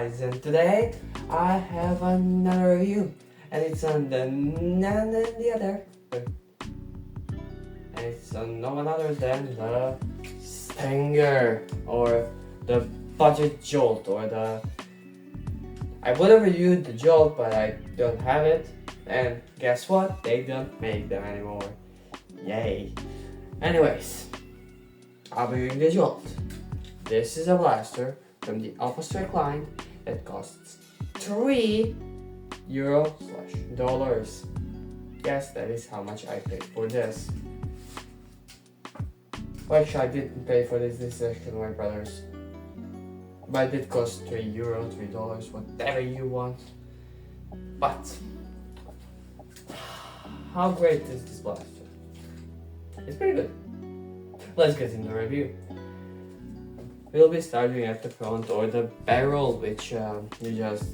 guys, and today I have another review, and it's on the none and the other, and it's on no one other than the Stinger, or the Budget Jolt, or the... I would have reviewed the Jolt, but I don't have it, and guess what? They don't make them anymore. Yay. Anyways, I'll be reviewing the Jolt. This is a blaster from the Alpha Strike line that costs €3/$. Yes, that is how much I paid for this. Well, actually, I didn't pay for this is actually my brother's. But it cost €3, $3, whatever you want. But how great is this blaster? It's pretty good. Let's get into the review. We'll be starting at the front, or the barrel, which you just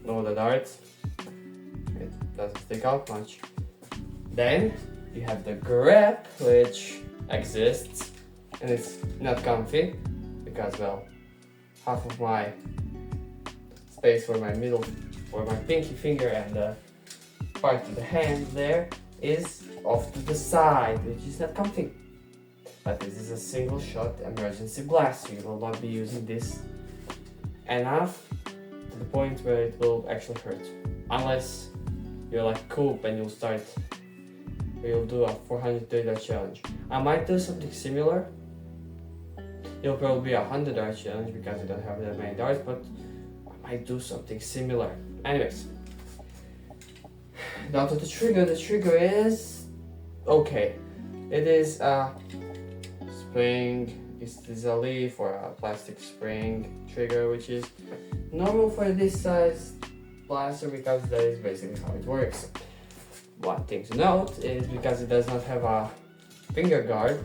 know the darts. It doesn't stick out much. Then you have the grip, which exists, and it's not comfy because, well, half of my space for my pinky finger and the part of the hand there is off to the side, which is not comfy. But this is a single shot emergency blaster. You will not be using this enough to the point where it will actually hurt. Unless you're like Coop and you'll do a 430 challenge. I might do something similar. It'll probably be a 100 dart challenge because I don't have that many darts, but I might do something similar. Anyways, down to the trigger. The trigger is okay. It is a spring. Is a leaf or a plastic spring trigger, which is normal for this size blaster because that is basically how it works. One thing to note is because it does not have a finger guard,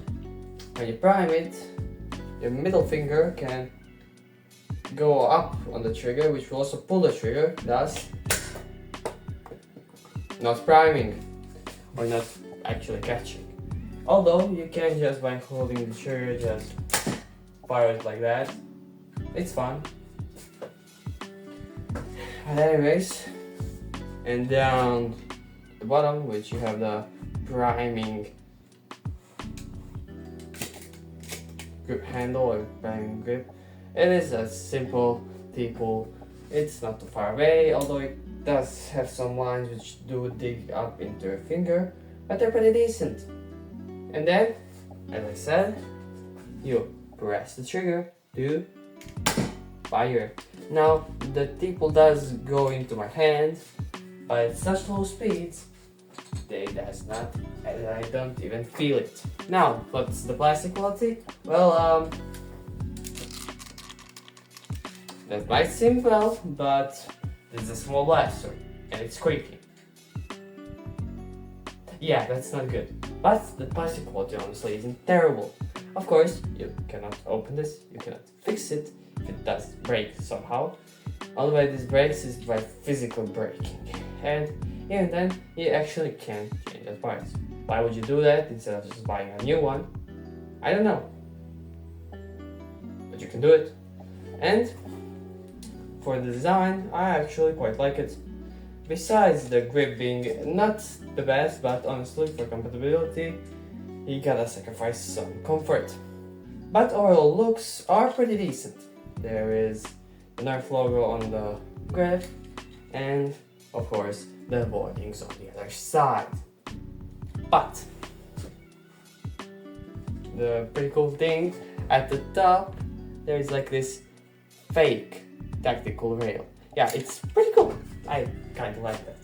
when you prime it, your middle finger can go up on the trigger, which will also pull the trigger, thus not priming or not actually catching. Although you can just by holding the trigger just fire it like that. It's fun. And anyways, and down the bottom, which you have the priming grip handle or priming grip. It is a simple T-pull. It's not too far away, although it does have some lines which do dig up into your finger, but they're pretty decent. And then, as I said, you press the trigger to fire. Now, the T-pull does go into my hand, but at such low speeds, I don't even feel it. Now, what's the plastic quality? Well, that might seem well, but this is a small blaster, and it's squeaky. Yeah, that's not good. But the plastic quality honestly isn't terrible. Of course, you cannot open this, you cannot fix it if it does break somehow. Only way this breaks is by physical breaking. And even then, you actually can't change the parts. Why would you do that instead of just buying a new one? I don't know. But you can do it. And for the design, I actually quite like it. Besides the grip being not the best, but honestly for compatibility, you gotta sacrifice some comfort. But overall looks are pretty decent. There is the Nerf logo on the grip, and of course the wordings on the other side. But the pretty cool thing, at the top there is like this fake tactical rail. Yeah, it's pretty cool. I kinda like that.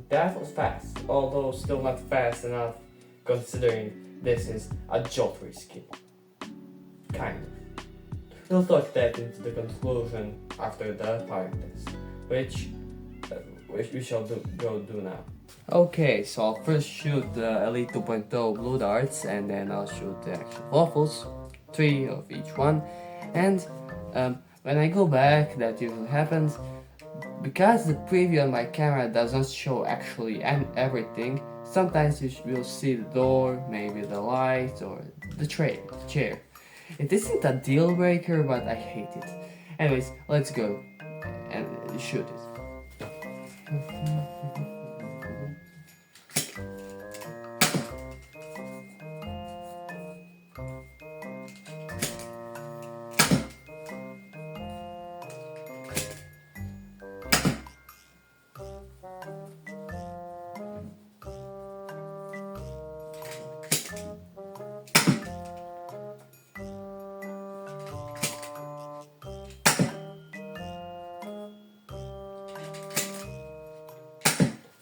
That was fast, although still not fast enough considering this is a Jolt skin. Kind of. We'll talk that into the conclusion after the pirate test, which we shall go do now. Okay, so I'll first shoot the Elite 2.0 blue darts, and then I'll shoot the actual waffles, 3 of each one. And when I go back, that usually happens because the preview on my camera does not show actually everything. Sometimes you will see the door, maybe the light, or the chair. It isn't a deal breaker, but I hate it. Anyways, let's go and shoot it.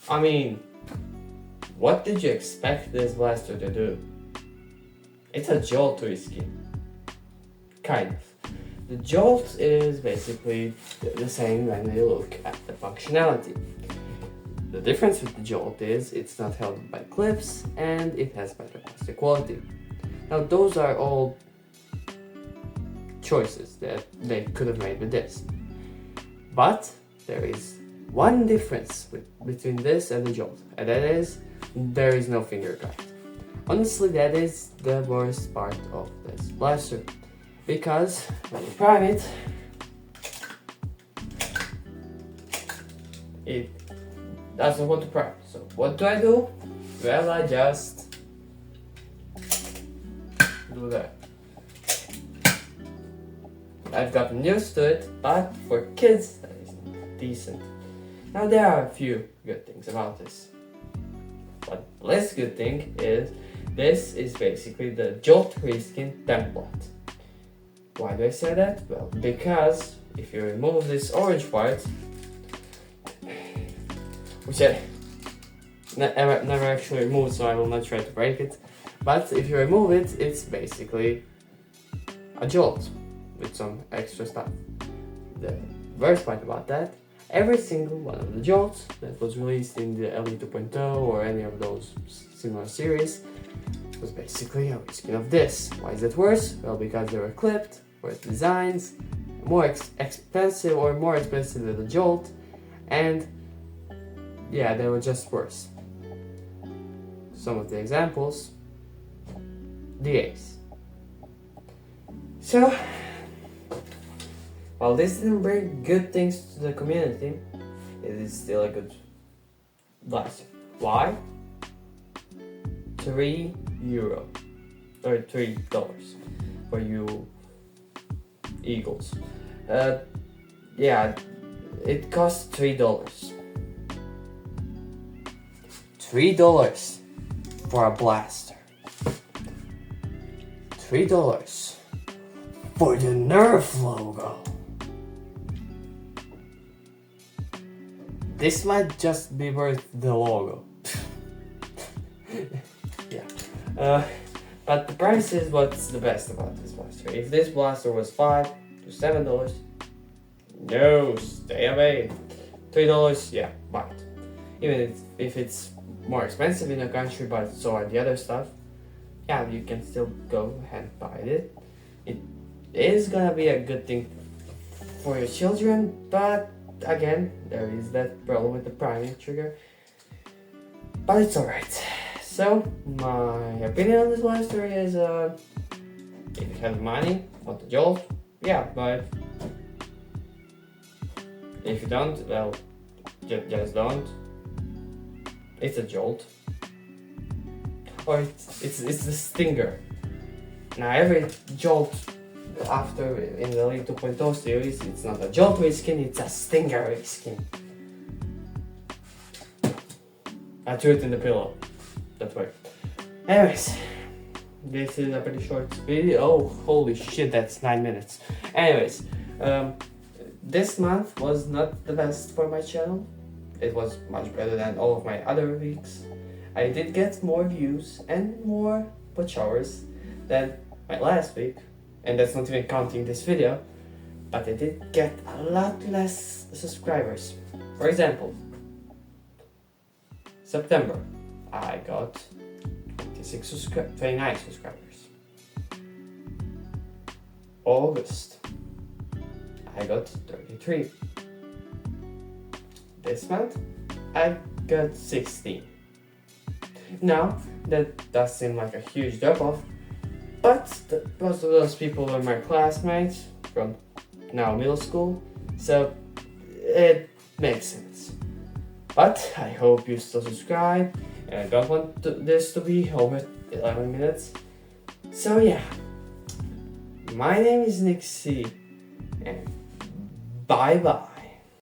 I mean, what did you expect this blaster to do? It's a Jolt reskin. Kind of. The Jolt is basically the same when you look at the functionality. The difference with the Jolt is it's not held by clips and it has better plastic quality. Now those are all choices that they could have made with this. But there is one difference between this and the Jolt, and that is there is no finger guide. Honestly, that is the worst part of this blaster, because when you prime it, it doesn't want to prime. So what do? Well, I just do that. I've gotten used to it, but for kids, that is decent. Now there are a few good things about this. But the less good thing is this is basically the Jolt reskin template. Why do I say that? Well, because if you remove this orange part, which I never actually removed, so I will not try to break it, but if you remove it, it's basically a Jolt with some extra stuff. The worst part about that, every single one of the Jolts that was released in the LE 2.0 or any of those similar series was basically a reskin of this. Why is it worse? Well, because they were clipped, worse designs, more expensive than the Jolt, and yeah, they were just worse. Some of the examples, the Ace. So, while this didn't bring good things to the community, it is still a good blaster. Why? €3 or $3 for you Eagles. Yeah, it costs $3. $3 for a blaster. $3 for the Nerf logo. This might just be worth the logo. Yeah. But the price is what's the best about this blaster. If this blaster was $5 to $7, no, stay away. $3, yeah, buy it. Even if it's more expensive in your country, but so are the other stuff, yeah, you can still go ahead and buy it. It is gonna be a good thing for your children, but again, there is that problem with the priming trigger, but it's alright. So, my opinion on this blaster is, if you have money, want the Jolt, yeah, but if you don't, well, just don't. It's a Jolt. Or it's the Stinger. Now every Jolt after in the LE 2.0 series, it's not a Jolt reskin, it's a Stinger reskin. I threw it in the pillow. That way. Anyways, this is a pretty short video. Oh, holy shit, that's 9 minutes. Anyways, this month was not the best for my channel. It was much better than all of my other weeks. I did get more views and more watch hours than my last week, and that's not even counting this video, but I did get a lot less subscribers. For example, September, I got 29 subscribers. August, I got 33. This month, I got 16. Now, that does seem like a huge drop off, But most of those people were my classmates from now middle school, so it makes sense. But I hope you still subscribe, and I don't want this to be over 11 minutes. So yeah, my name is Nick C, and bye bye.